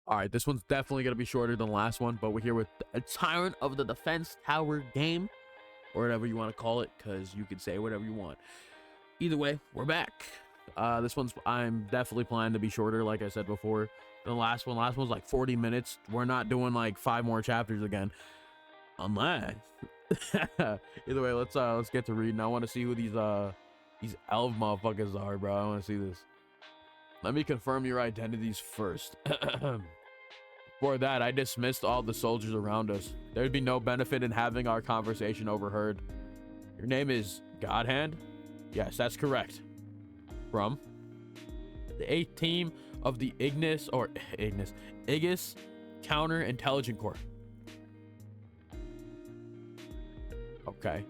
All right, this one's definitely going to be shorter than the last one, but we're here with a Tyrant of the Defense Tower game, or whatever you want to call it, because you can say whatever you want. Either way, we're back. This one's, I'm definitely planning to be shorter, like I said before. The last one was like 40 minutes. We're not doing like 5 more chapters again. Unless. Either way, let's get to reading. I want to see who these elf motherfuckers are, bro. I want to see this. Let me confirm your identities first. For that, I dismissed all the soldiers around us. There'd be no benefit in having our conversation overheard. Your name is Godhand? Yes, that's correct. From the 8th team of the Ignis Counter-Intelligence Corps. Okay.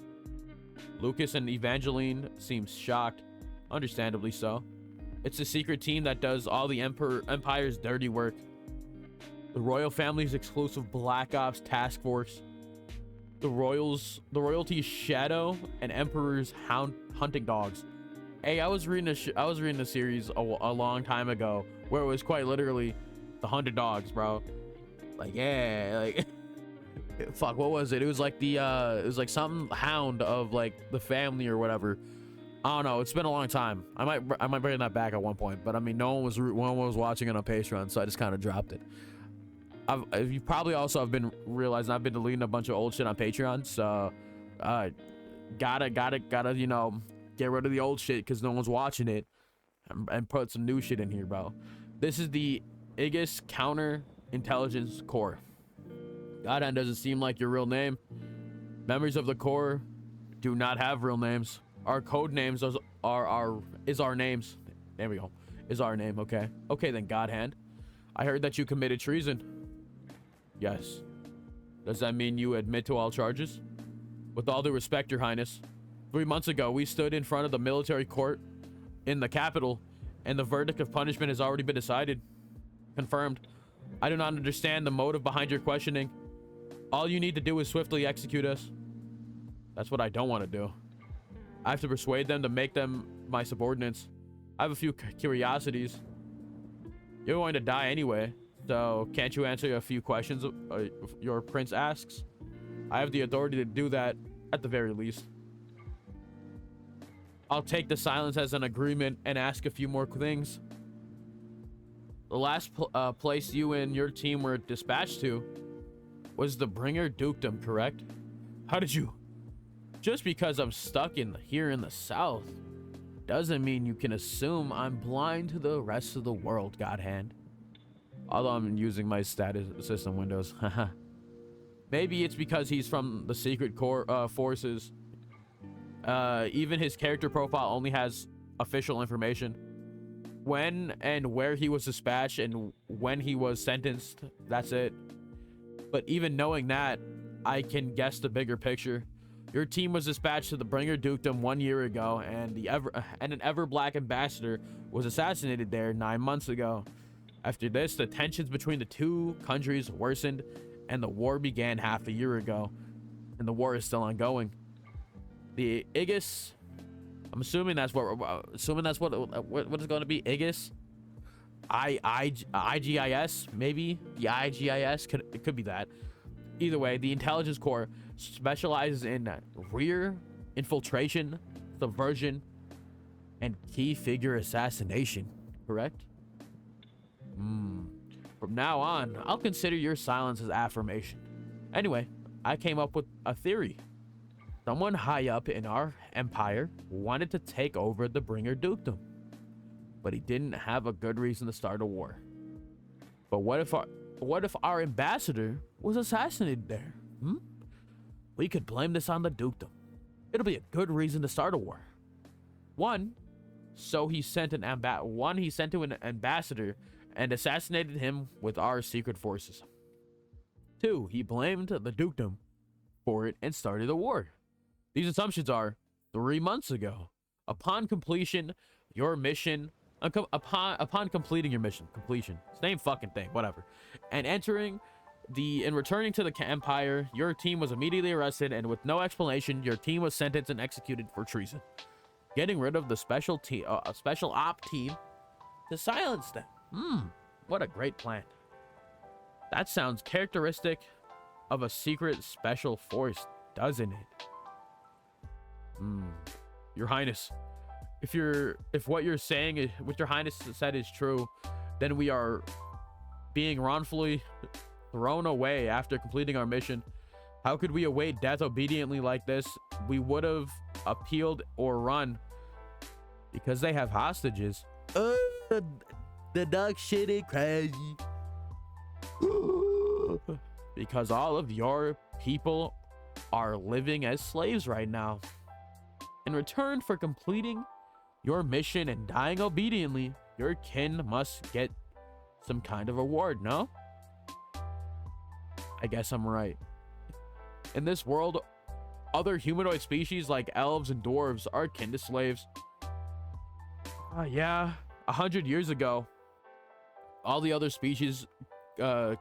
Lucas and Evangeline seem shocked, understandably so. It's a secret team that does all the Empire's dirty work. The royal family's exclusive Black Ops task force. The royalty's shadow and Emperor's hunting dogs. Hey, I was reading a series a long time ago where it was quite literally the hunted dogs, bro. Like, yeah, like fuck, what was it? It was like it was like some hound of like the family or whatever. I don't know. It's been a long time. I might bring that back at one point, but I mean, no one was watching it on Patreon, so I just kind of dropped it. You probably also have been realizing I've been deleting a bunch of old shit on Patreon, so gotta you know, get rid of the old shit because no one's watching it, and put some new shit in here, bro. This is the Ignis Counter-Intelligence Corps. Godhand doesn't seem like your real name. Members of the Corps do not have real names. Our code names is our names. There we go. Is our name, okay? Okay then, Godhand. I heard that you committed treason. Yes. Does that mean you admit to all charges? With all due respect, Your Highness, 3 months ago, we stood in front of the military court in the capital, and the verdict of punishment has already been decided. Confirmed. I do not understand the motive behind your questioning. All you need to do is swiftly execute us. That's what I don't want to do. I have to persuade them to make them my subordinates. I have a few curiosities. You're going to die anyway, so can't you answer a few questions your prince asks? I have the authority to do that, at the very least. I'll take the silence as an agreement and ask a few more things. The last place you and your team were dispatched to was the Bringer Dukedom, correct? How did you... Just because I'm stuck here in the south doesn't mean you can assume I'm blind to the rest of the world, Godhand. Although I'm using my status system windows. Maybe it's because he's from the secret corps forces. Even his character profile only has official information. When and where he was dispatched and when he was sentenced, that's it. But even knowing that, I can guess the bigger picture. Your team was dispatched to the Bringer Dukedom 1 year ago, and an ever-black ambassador was assassinated there 9 months ago. After this, the tensions between the two countries worsened, and the war began half a year ago, and the war is still ongoing. The Ignis, I'm assuming that's what it's going to be. Ignis, IGIS, maybe the IGIS could be that. Either way, the intelligence corps specializes in rear infiltration, subversion, and key figure assassination, correct? From now on, I'll consider your silence as affirmation. Anyway, I came up with a theory. Someone high up in our empire wanted to take over the Bringer Dukedom, but he didn't have a good reason to start a war. But what if our ambassador was assassinated there? We could blame this on the dukedom. It'll be a good reason to start a war. One, he sent to an ambassador and assassinated him with our secret forces. 2, he blamed the dukedom for it and started a war. These assumptions are 3 months ago. Upon completion, your mission, upon completing your mission, same fucking thing, whatever, and returning to the empire, your team was immediately arrested, and with no explanation, your team was sentenced and executed for treason. Getting rid of the special op team to silence them. What a great plan. That sounds characteristic of a secret special force, doesn't it? Your Highness, if what you're saying is what your Highness said is true, then we are being wrongfully thrown away after completing our mission. How could we await death obediently like this? We would have appealed or run because they have hostages. The dog shit ain't crazy. Because all of your people are living as slaves right now. In return for completing your mission and dying obediently, your kin must get some kind of reward, no? I guess I'm right. In this world, other humanoid species like elves and dwarves are akin to slaves. Yeah, 100 years ago, all the other species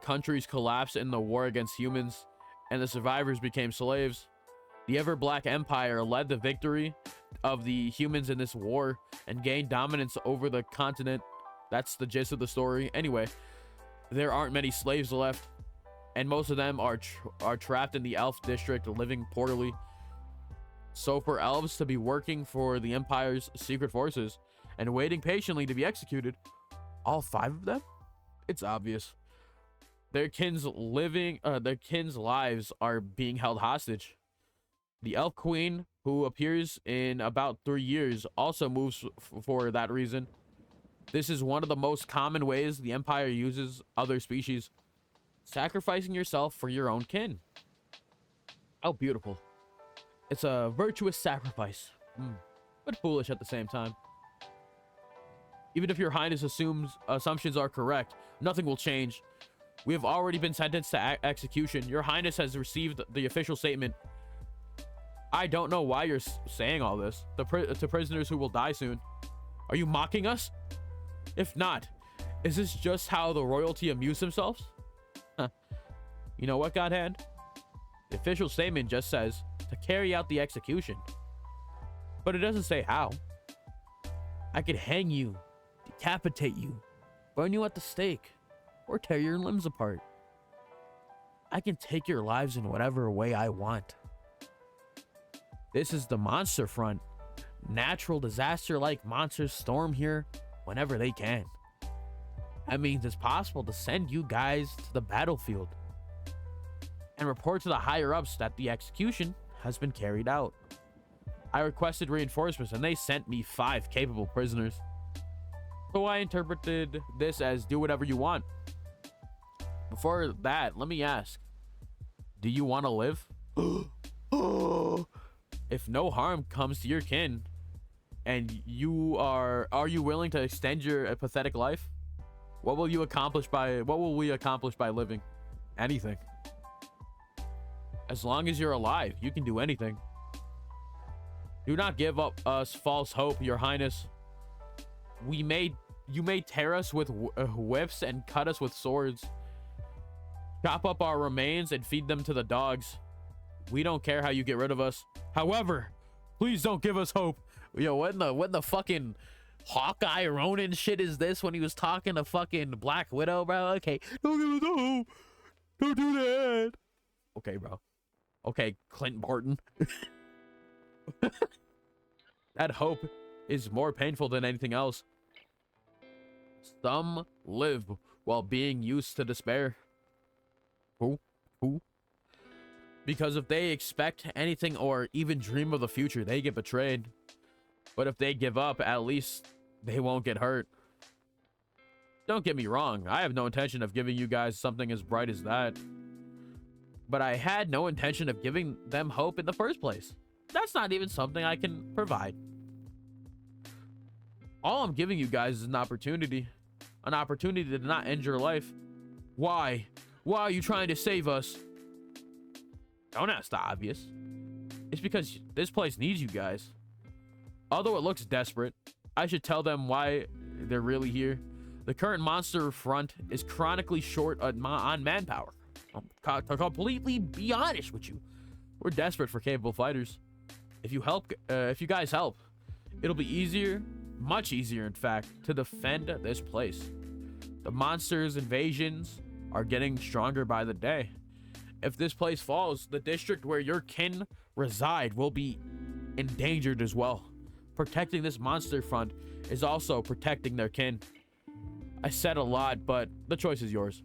countries collapsed in the war against humans, and the survivors became slaves. The Ever-Black Empire led the victory of the humans in this war and gained dominance over the continent. That's the gist of the story. Anyway, there aren't many slaves left, and most of them are trapped in the elf district, living poorly. So for elves to be working for the Empire's secret forces and waiting patiently to be executed, all 5 of them, it's obvious. Their kin's lives are being held hostage. The Elf Queen, who appears in about 3 years, also moves for that reason. This is one of the most common ways the Empire uses other species. Sacrificing yourself for your own kin. How beautiful. It's a virtuous sacrifice, but foolish at the same time. Even if your Highness assumptions are correct, nothing will change. We have already been sentenced to execution. Your Highness has received the official statement. I don't know why you're saying all this to prisoners who will die soon. Are you mocking us? If not, is this just how the royalty amuse themselves? You know what, Godhand? The official statement just says to carry out the execution, but it doesn't say how. I could hang you, decapitate you, burn you at the stake, or tear your limbs apart. I can take your lives in whatever way I want. This is the monster front. Natural disaster-like monsters storm here whenever they can. That means it's possible to send you guys to the battlefield and report to the higher-ups that the execution has been carried out. I requested reinforcements and they sent me 5 capable prisoners. So I interpreted this as do whatever you want. Before that, let me ask, do you want to live? If no harm comes to your kin, and are you willing to extend your pathetic life? What will we accomplish by living? Anything. As long as you're alive, you can do anything. Do not give up us false hope, your Highness. You may tear us with whips and cut us with swords. Chop up our remains and feed them to the dogs. We don't care how you get rid of us. However, please don't give us hope. Yo, what the fucking Hawkeye Ronin shit is this when he was talking to fucking Black Widow, bro? Okay, don't give us hope. Don't do that. Okay, bro. Okay, Clint Barton. That hope is more painful than anything else. Some live while being used to despair. Who? Because if they expect anything or even dream of the future, they get betrayed. But if they give up, at least they won't get hurt. Don't get me wrong, I have no intention of giving you guys something as bright as that. But I had no intention of giving them hope in the first place. That's not even something I can provide. All I'm giving you guys is an opportunity to not end your life. Why? Why are you trying to save us? Don't ask the obvious. It's because this place needs you guys. Although it looks desperate, I should tell them why they're really here. The current monster front is chronically short on manpower. To completely be honest with you, we're desperate for capable fighters. If you guys help, it'll be easier, much easier in fact, to defend this place. The monsters' invasions are getting stronger by the day. If this place falls, the district where your kin reside will be endangered as well. Protecting this monster front is also protecting their kin. I said a lot, but the choice is yours.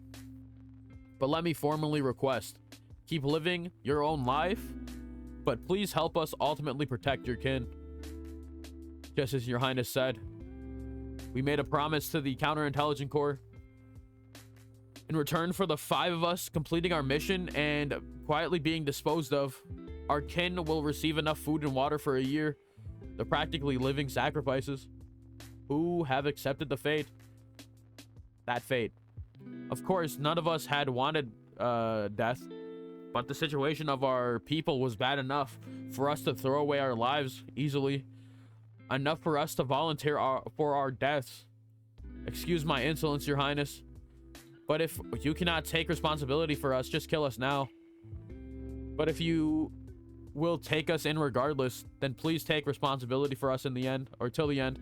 But let me formally request, keep living your own life, but please help us ultimately protect your kin. Just as your highness said, we made a promise to the counterintelligence corps. In return for the 5 of us completing our mission and quietly being disposed of, our kin will receive enough food and water for a year. They're practically living sacrifices who have accepted the fate. That fate. Of course, none of us had wanted death, but the situation of our people was bad enough for us to throw away our lives easily. Enough for us to volunteer for our deaths. Excuse my insolence, your highness, but if you cannot take responsibility for us, just kill us now. But if you will take us in regardless, then please take responsibility for us in the end, or till the end.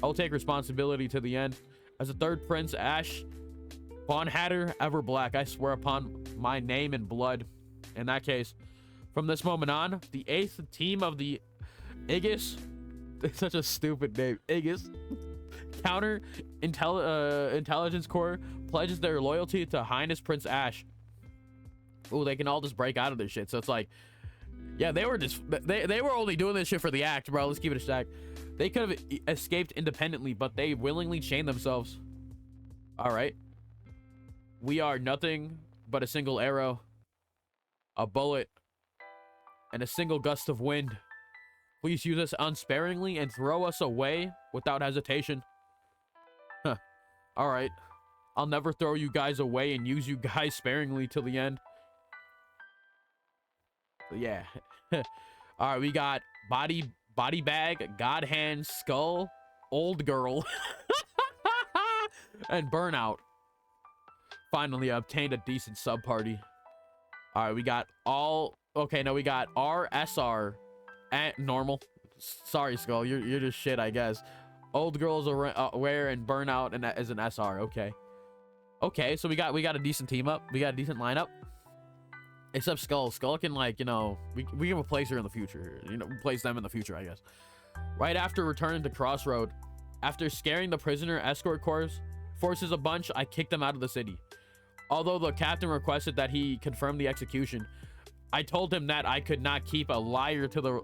I'll take responsibility to the end. As the 3rd Prince Ash Von Hatter Ever Black, I swear upon my name and blood. In that case, from this moment on, the 8th team of the Aegis, it's such a stupid name, Aegis Intelligence Corps pledges their loyalty to Highness Prince Ash. Oh, they can all just break out of this shit. So it's like, yeah, they were only doing this shit for the act, bro. Let's keep it a stack. They could have escaped independently, but they willingly chained themselves. All right. We are nothing but a single arrow, a bullet, and a single gust of wind. Please use us unsparingly and throw us away without hesitation. Huh. All right. I'll never throw you guys away and use you guys sparingly till the end. Yeah. All right, we got body bag, god hand, skull, old girl, and burnout. Finally, I obtained a decent sub party. All right, we got we got R, SR, and normal. Sorry, Skull, you're just shit, I guess. Old girls aware and burnout and as an SR. Okay, so we got a decent team up. We got a decent lineup. Except Skull. Skull can, like, you know, we can replace her in the future. You know, replace them in the future, I guess. Right after returning to Crossroad, after scaring the prisoner escort corps forces a bunch, I kicked them out of the city. Although the captain requested that he confirm the execution, I told him that I could not keep a liar to the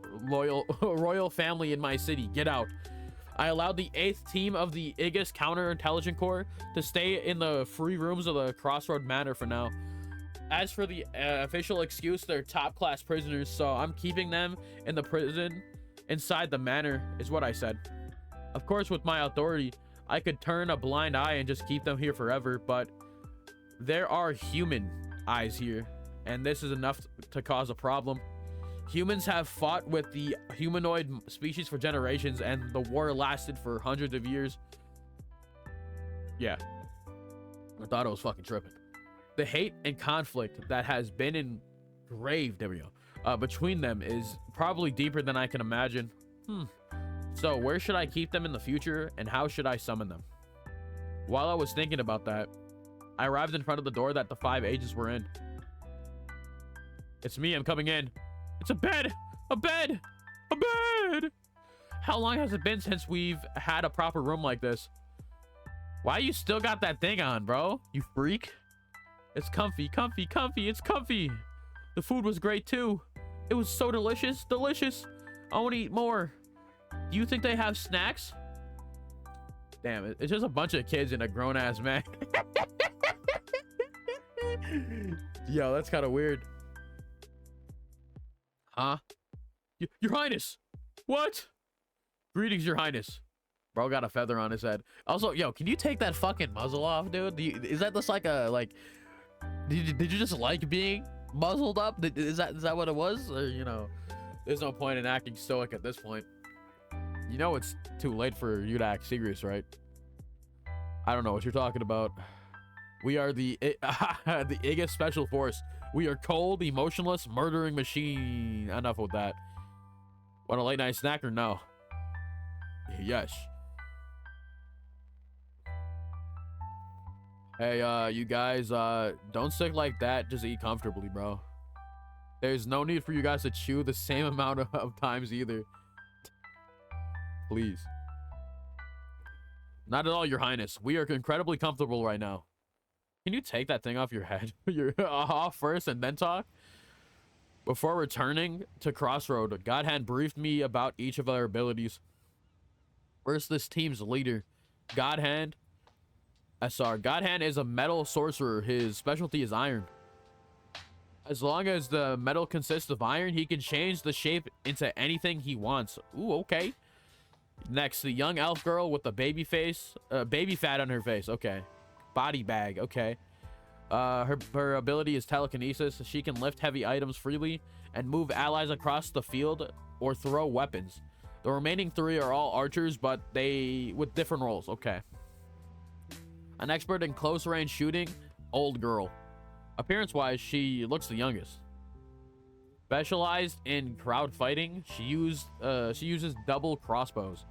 royal family in my city. Get out. I allowed the 8th team of the Aegis Counterintelligence Corps to stay in the free rooms of the Crossroad Manor for now. As for the official excuse, they're top-class prisoners, so I'm keeping them in the prison inside the manor, is what I said. Of course, with my authority, I could turn a blind eye and just keep them here forever, but there are human eyes here, and this is enough to cause a problem. Humans have fought with the humanoid species for generations, and the war lasted for hundreds of years. Yeah. I thought it was fucking tripping. The hate and conflict that has been engraved, between them is probably deeper than I can imagine. So where should I keep them in the future, and how should I summon them? While I was thinking about that, I arrived in front of the door that the 5 agents were in. It's me, I'm coming in. It's a bed! A bed! A bed! How long has it been since we've had a proper room like this? Why you still got that thing on, bro? You freak. It's comfy, comfy, comfy. It's comfy. The food was great too. It was so delicious, delicious. I want to eat more. Do you think they have snacks? Damn, it's just a bunch of kids and a grown-ass man. Yo, that's kind of weird. Huh? Your Highness! What? Greetings, Your Highness. Bro got a feather on his head. Also, yo, can you take that fucking muzzle off, dude? Is that just like a, like... Did you just like being muzzled up? Is that what it was? Or, you know, there's no point in acting stoic at this point. You know it's too late for you to act serious, right? I don't know what you're talking about. We are the Aegis Special Force. We are cold, emotionless, murdering machine. Enough with that. Want a late night snack or no? Yes. Hey, you guys, don't stick like that. Just eat comfortably, bro. There's no need for you guys to chew the same amount of times either. Please. Not at all, Your Highness. We are incredibly comfortable right now. Can you take that thing off your head? You're off first and then talk? Before returning to Crossroad, Godhand briefed me about each of our abilities. First, this team's leader, Godhand. Godhand is a metal sorcerer. His specialty is iron. As long as the metal consists of iron, he can change the shape into anything he wants. Ooh, okay. Next, the young elf girl with the baby face, baby fat on her face. Okay. Body bag. Okay. Her ability is telekinesis. She can lift heavy items freely and move allies across the field or throw weapons. The remaining three are all archers, but they with different roles. Okay. An expert in close range shooting, old girl. Appearance-wise, she looks the youngest. Specialized in crowd fighting, she uses double crossbows.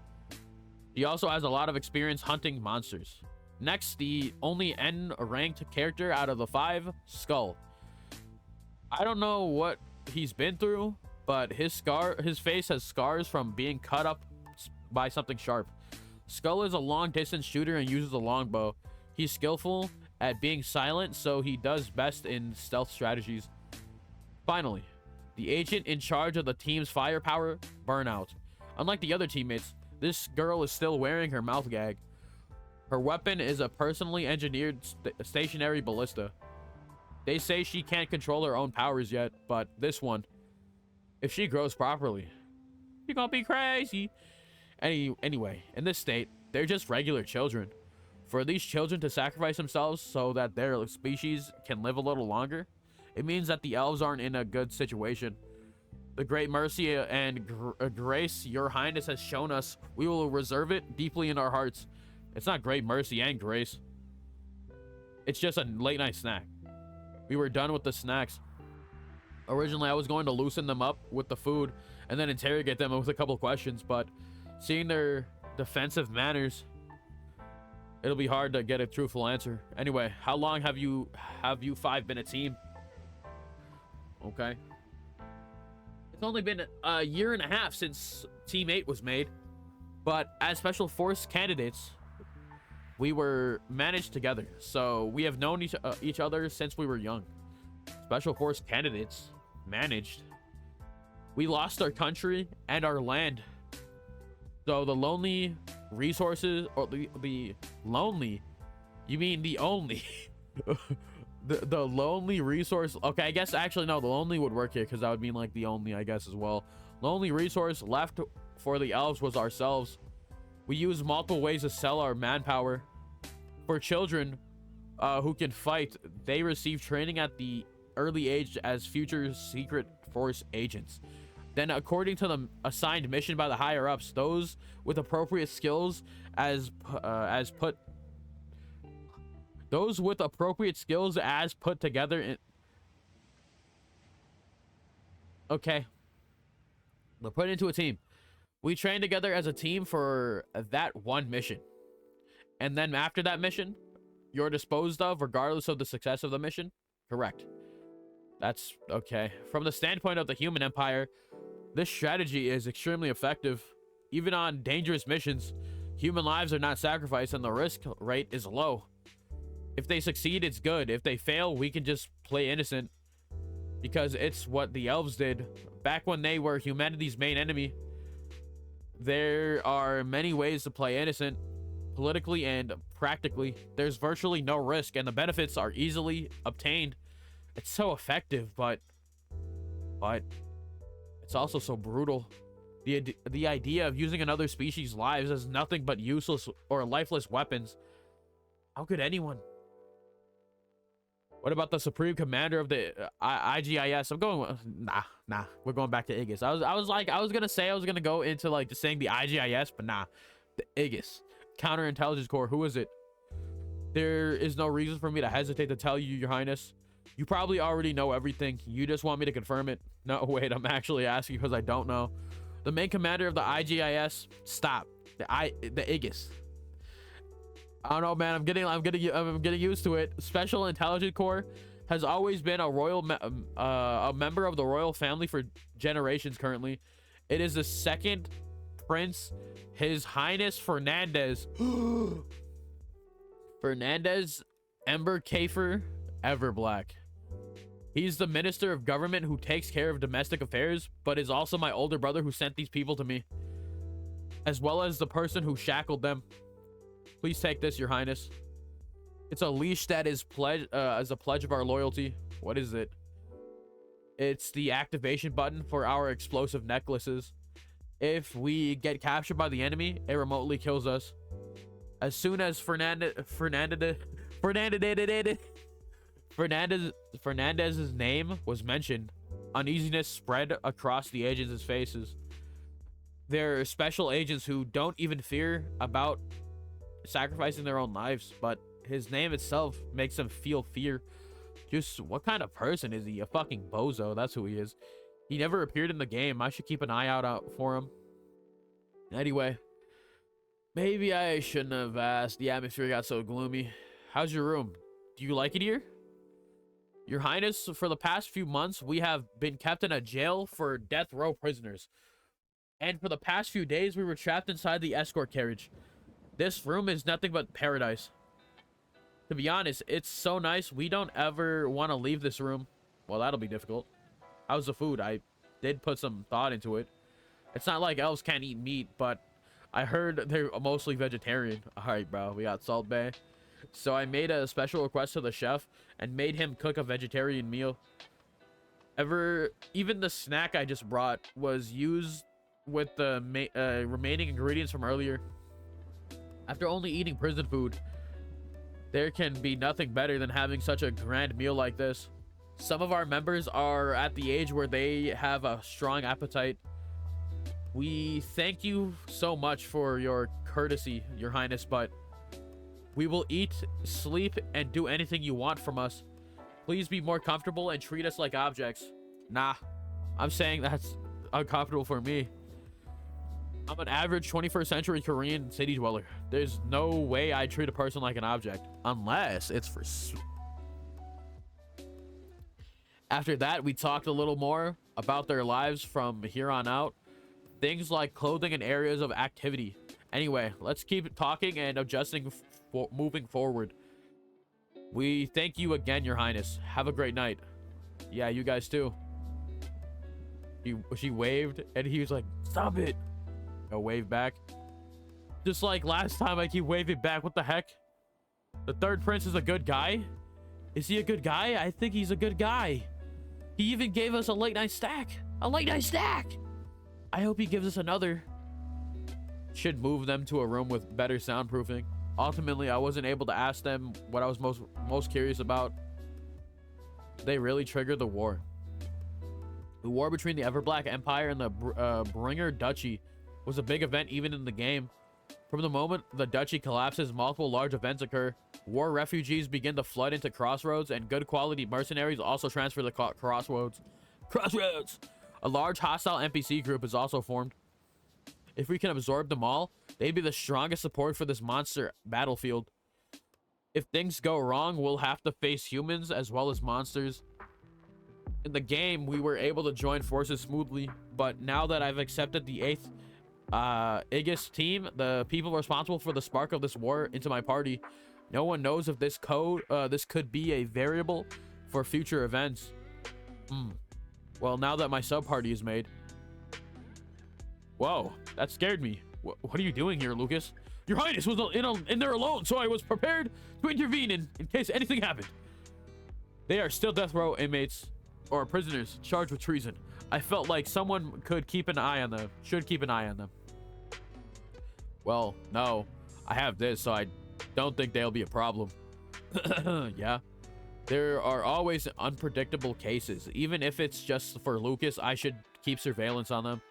She also has a lot of experience hunting monsters. Next, the only N-ranked character out of the 5, Skull. I don't know what he's been through, but his face has scars from being cut up by something sharp. Skull is a long-distance shooter and uses a longbow. He's skillful at being silent, so he does best in stealth strategies. Finally, the agent in charge of the team's firepower, Burnout. Unlike the other teammates, this girl is still wearing her mouth gag. Her weapon is a personally engineered stationary ballista. They say she can't control her own powers yet, but this one, if she grows properly, she's gonna be crazy. Anyway, in this state, they're just regular children. For these children to sacrifice themselves so that their species can live a little longer, it means that the elves aren't in a good situation. The great mercy and grace Your Highness has shown us, we will reserve it deeply in our hearts. It's not great mercy and grace. It's just a late night snack. We were done with the snacks. Originally, I was going to loosen them up with the food and then interrogate them with a couple questions, but seeing their defensive manners, it'll be hard to get a truthful answer. Anyway, how long have you 5 been a team? Okay. It's only been a year and a half since Team 8 was made, but as Special Force candidates, we were managed together, so we have known each other since we were young. Special Force candidates managed. We lost our country and our land, so the lonely resources, or the lonely, you mean the only the lonely resource. Okay, I guess actually no, the lonely would work here because that would mean like the only, I guess, as well. Lonely resource left for the elves was ourselves. We use multiple ways to sell our manpower. For children who can fight, they receive training at the early age as future secret force agents. Then, according to the assigned mission by the higher ups, those with appropriate skills as put together in. Okay, we're put into a team. We train together as a team for that one mission. And then after that mission, you're disposed of regardless of the success of the mission? Correct. That's okay. From the standpoint of the human empire, this strategy is extremely effective. Even on dangerous missions, human lives are not sacrificed and the risk rate is low. If they succeed, it's good. If they fail, we can just play innocent. Because it's what the elves did back when they were humanity's main enemy. There are many ways to play innocent, politically and practically. There's virtually no risk and the benefits are easily obtained. It's so effective, but it's also so brutal. The idea of using another species' lives as nothing but useless or lifeless weapons. How could anyone? What about the supreme commander of the IGIS? I'm going, nah. We're going back to Aegis. I was gonna go into like just saying the IGIS, but nah, the Aegis counterintelligence corps. Who is it? There is no reason for me to hesitate to tell you, Your Highness. You probably already know everything. You just want me to confirm it. No, wait, I'm actually asking because I don't know. The main commander of the IGIS. Stop. The Aegis. I don't know, man. I'm getting used to it. Special Intelligence Corps has always been a member of the royal family for generations. Currently, it is the second prince, His Highness Fernandez. Fernandez Ember Kafer Everblack. He's the minister of government who takes care of domestic affairs, but is also my older brother who sent these people to me, as well as the person who shackled them. Please take this, Your Highness. It's a leash that is as a pledge of our loyalty. What is it? It's the activation button for our explosive necklaces. If we get captured by the enemy, it remotely kills us. As soon as Fernandez's name was mentioned, uneasiness spread across the agents' faces. They're special agents who don't even fear about sacrificing their own lives, but his name itself makes them feel fear. Just what kind of person is he? A fucking bozo. That's who he is. He never appeared in the game. I should keep an eye out for him. Anyway, maybe I shouldn't have asked. The atmosphere got so gloomy. How's your room? Do you like it here? Your Highness, for the past few months, we have been kept in a jail for death row prisoners. And for the past few days, we were trapped inside the escort carriage. This room is nothing but paradise. To be honest, it's so nice. We don't ever want to leave this room. Well, that'll be difficult. How's the food? I did put some thought into it. It's not like elves can't eat meat, but I heard they're mostly vegetarian. All right, bro. We got Salt Bay. So I made a special request to the chef and made him cook a vegetarian meal. Even the snack I just brought was used with the remaining ingredients from earlier. After only eating prison food, there can be nothing better than having such a grand meal like this. Some of our members are at the age where they have a strong appetite. We thank you so much for your courtesy, Your Highness, but we will eat, sleep, and do anything you want from us. Please be more comfortable and treat us like objects. Nah, I'm saying that's uncomfortable for me. I'm an average 21st century Korean city dweller. There's no way I treat a person like an object. Unless it's for... After that, we talked a little more about their lives from here on out. Things like clothing and areas of activity. Anyway, let's keep talking and adjusting moving forward. We thank you again, Your Highness. Have a great night. Yeah, you guys too. She waved and he was like, stop it. A wave back. Just like last time, I keep waving back. What the heck? The third prince is a good guy? Is he a good guy? I think he's a good guy. He even gave us a late night stack. A late night stack! I hope he gives us another. Should move them to a room with better soundproofing. Ultimately, I wasn't able to ask them what I was most curious about. They really triggered the war. The war between the Everblack Empire and the Bringer Duchy was a big event even in the game. From the moment the duchy collapses, multiple large events occur. War refugees begin to flood into Crossroads, and good quality mercenaries also transfer to Crossroads. A large hostile NPC group is also formed. If we can absorb them all, they'd be the strongest support for this monster battlefield. If things go wrong, we'll have to face humans as well as monsters. In the game, we were able to join forces smoothly, but now that I've accepted the 8th Aegis team, the people responsible for the spark of this war, into my party, no one knows if this could be a variable for future events. Well, now that my sub-party is made... Whoa, that scared me. What are you doing here, Lucas? Your Highness was in there alone, so I was prepared to intervene in case anything happened. They are still death row inmates, or prisoners, charged with treason. I felt like someone should keep an eye on them. Well, no. I have this, so I don't think they'll be a problem. Yeah. There are always unpredictable cases. Even if it's just for Lucas, I should keep surveillance on them.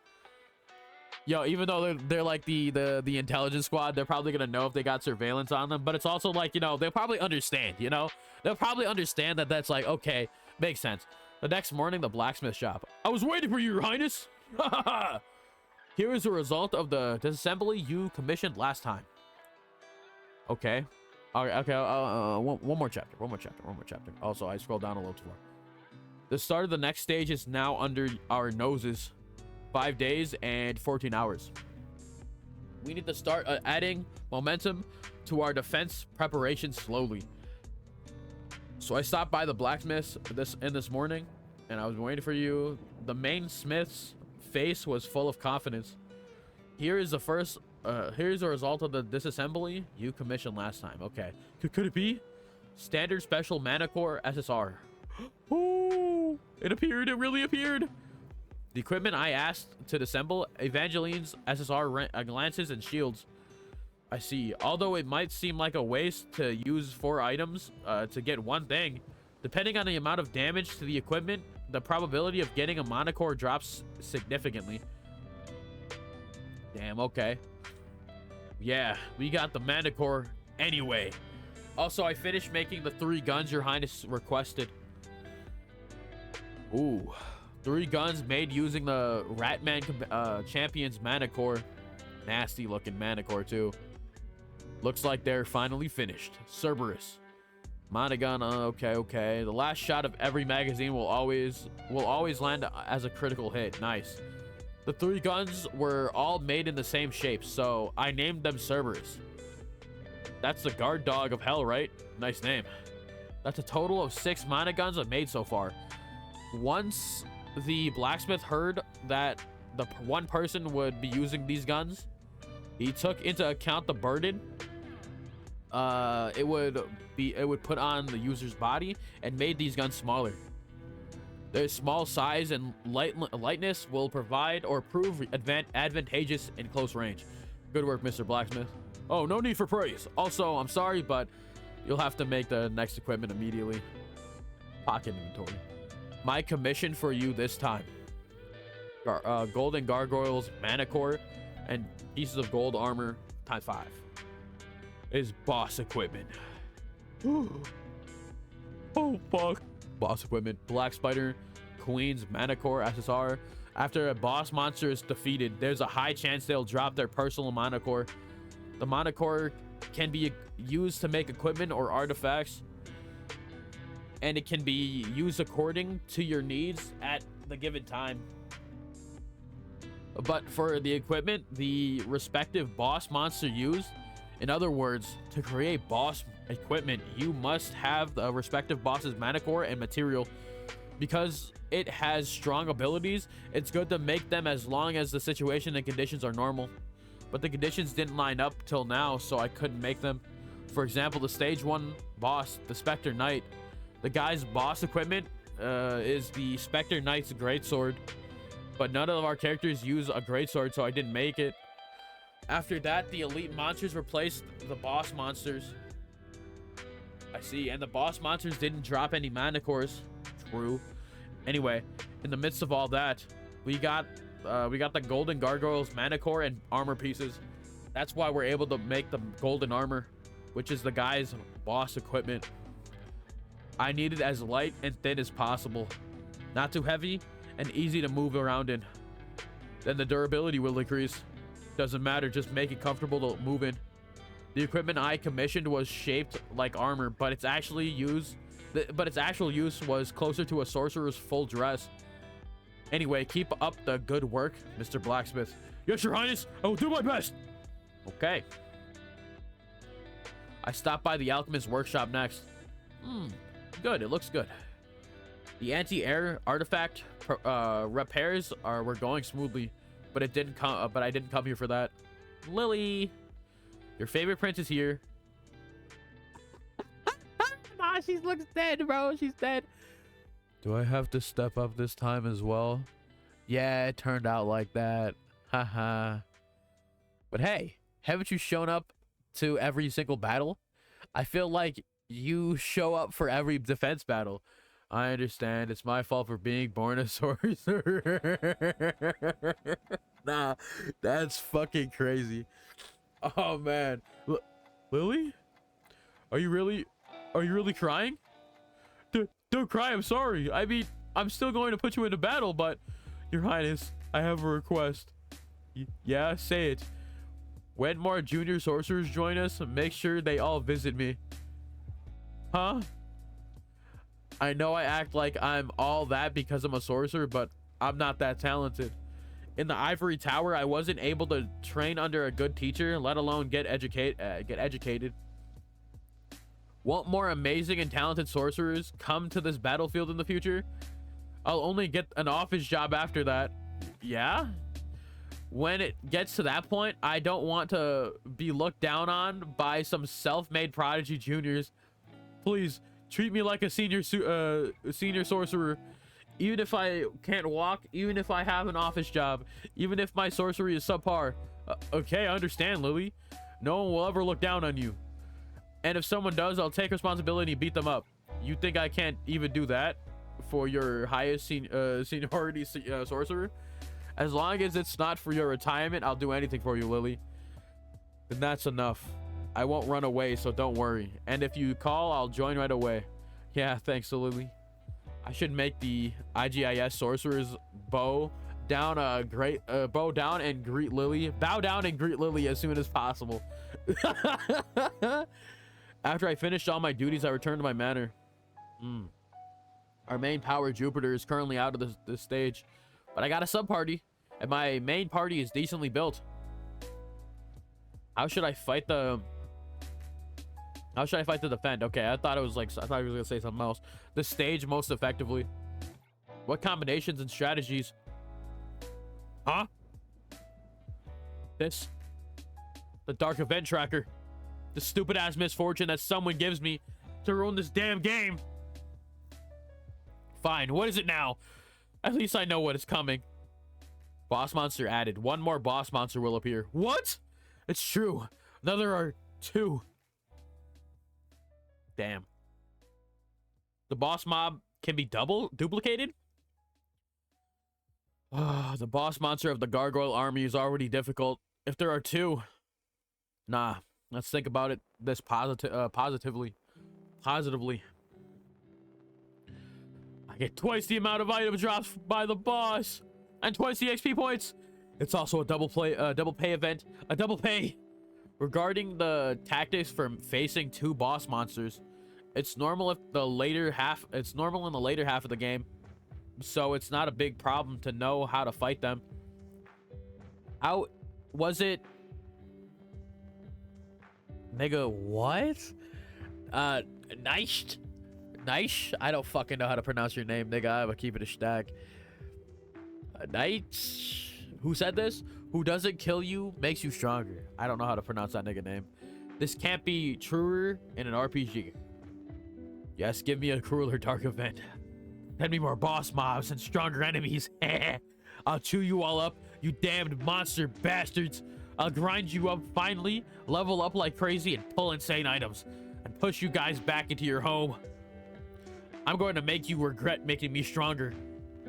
Yo, even though they're like the intelligence squad, they're probably gonna know if they got surveillance on them. But it's also like, you know, they'll probably understand, you know? They'll probably understand that that's like, okay, makes sense. The next morning, the blacksmith shop. I was waiting for you, Your Highness. Here is the result of the disassembly you commissioned last time. Okay. Okay, okay. One more chapter. One more chapter. One more chapter. Also, I scrolled down a little too far. The start of the next stage is now under our noses. 5 days and 14 hours. We need to start adding momentum to our defense preparation slowly. So I stopped by the blacksmith's this morning, and I was waiting for you. The main smith's face was full of confidence. Here's the result of the disassembly you commissioned last time. Okay. Could it be? Standard special Manicore SSR. Oh, it appeared. It really appeared. The equipment I asked to disassemble, Evangeline's SSR lances and shields. I see. Although it might seem like a waste to use 4 items to get one thing, depending on the amount of damage to the equipment, the probability of getting a Manicore drops significantly. Damn, okay. Yeah, we got the Manicore anyway. Also, I finished making the 3 guns Your Highness requested. Ooh. 3 guns made using the Ratman Champion's Manicore. Nasty looking Manicore too. Looks like they're finally finished. Cerberus. Monogun, okay. The last shot of every magazine will always land as a critical hit. Nice. The 3 guns were all made in the same shape, so I named them Cerberus. That's the guard dog of hell, right? Nice name. That's a total of 6 monoguns I've made so far. Once the blacksmith heard that the one person would be using these guns, he took into account the burden it would put on the user's body and made these guns smaller. Their small size and lightness will provide or prove advantageous in close range. Good work, Mr. Blacksmith. Oh, no need for praise. Also, I'm sorry, but you'll have to make the next equipment immediately. Pocket inventory. My commission for you this time. Golden gargoyles, Manicore, and pieces of gold armor ×5. Is boss equipment. Oh, fuck. Boss equipment. Black Spider, Queen's Manicore SSR. After a boss monster is defeated, there's a high chance they'll drop their personal Manicore. The Manicore can be used to make equipment or artifacts, and it can be used according to your needs at the given time. But for the equipment the respective boss monster used, in other words, to create boss equipment, you must have the respective boss's Manicore and material. Because it has strong abilities, it's good to make them as long as the situation and conditions are normal. But the conditions didn't line up till now, so I couldn't make them. For example, the stage 1 boss, the Spectre Knight. The guy's boss equipment is the Spectre Knight's greatsword. But none of our characters use a greatsword, so I didn't make it. After that, the elite monsters replaced the boss monsters. I see, and the boss monsters didn't drop any Manicores. True. Anyway, in the midst of all that, we got the golden gargoyles, Manicore, and armor pieces. That's why we're able to make the golden armor, which is the guy's boss equipment. I need it as light and thin as possible, not too heavy and easy to move around in. Then the durability will increase. Doesn't matter, just make it comfortable to move in. The equipment I commissioned was shaped like armor, but its actual use was closer to a sorcerer's full dress. Anyway, keep up the good work, Mr. Blacksmith. Yes, Your Highness, I will do my best. Okay. I stopped by the alchemist's workshop next. Good, it looks good. The anti-air artifact repairs were going smoothly, but I didn't come here for that. Lily, your favorite prince is here. Nah, she looks dead, bro. She's dead. Do I have to step up this time as well? Yeah, it turned out like that. Haha. But hey, haven't you shown up to every single battle? I feel like you show up for every defense battle. I understand. It's my fault for being born a sorcerer. Nah, that's fucking crazy. Oh man, Lily, are you really crying? Don't cry. I'm sorry. I mean, I'm still going to put you into battle, but Your Highness, I have a request. Yeah, say it. When more junior sorcerers join us, make sure they all visit me. Huh? I know I act like I'm all that because I'm a sorcerer, but I'm not that talented. In the Ivory Tower, I wasn't able to train under a good teacher, let alone get educated. Won't more amazing and talented sorcerers come to this battlefield in the future? I'll only get an office job after that. Yeah? When it gets to that point, I don't want to be looked down on by some self-made prodigy juniors. Please, treat me like a senior sorcerer. Even if I can't walk, even if I have an office job, even if my sorcery is subpar. Okay, I understand, Lily. No one will ever look down on you. And if someone does, I'll take responsibility and beat them up. You think I can't even do that for your highest seniority sorcerer? As long as it's not for your retirement, I'll do anything for you, Lily. And that's enough. I won't run away, so don't worry. And if you call, I'll join right away. Yeah, thanks, Lily. I should make the IGIS sorcerer's bow down and greet Lily. Bow down and greet Lily as soon as possible. After I finished all my duties, I returned to my manor. Our main power, Jupiter, is currently out of the stage, but I got a sub party, and my main party is decently built. How should I fight the defend? Okay, I thought he was gonna say something else. The stage most effectively. What combinations and strategies? Huh? The dark event tracker. The stupid ass misfortune that someone gives me to ruin this damn game. Fine, what is it now? At least I know what is coming. Boss monster added. One more boss monster will appear. What? It's true. Now there are 2. Damn. The boss mob can be duplicated? The boss monster of the gargoyle army is already difficult. If there are 2. Nah, let's think about it this positively. I get twice the amount of item drops by the boss and twice the XP points. It's also a double pay event. A double pay. Regarding the tactics for facing 2 boss monsters, it's normal in the later half of the game, so it's not a big problem to know how to fight them. How was it? Nigga, what? Nice. I don't fucking know how to pronounce your name, nigga. I will keep it a stack. Nice. Who said this? Who doesn't kill you makes you stronger. I don't know how to pronounce that nigga name. This can't be truer in an RPG. Yes, give me a crueler dark event. Send me more boss mobs and stronger enemies. I'll chew you all up, you damned monster bastards. I'll grind you up finally, level up like crazy, and pull insane items. And push you guys back into your home. I'm going to make you regret making me stronger.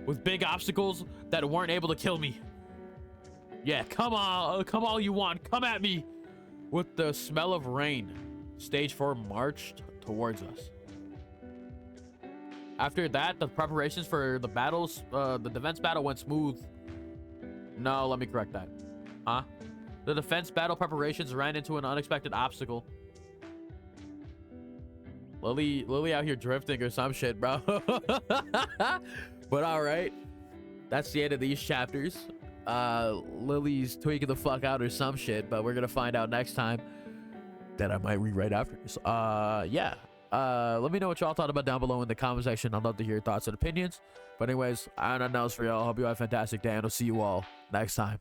With big obstacles that weren't able to kill me. Yeah, come all you want. Come at me. With the smell of rain, stage 4 marched towards us. After that, the preparations for the defense battle went smooth. No, let me correct that. Huh? The defense battle preparations ran into an unexpected obstacle. Lily out here drifting or some shit, bro. But all right, that's the end of these chapters. Lily's tweaking the fuck out or some shit, but we're gonna find out next time. That I might rewrite after this. Yeah. Let me know what y'all thought about down below in the comment section. I'd love to hear your thoughts and opinions. But anyways, I don't know else for y'all. Hope you have a fantastic day, and I'll see you all next time.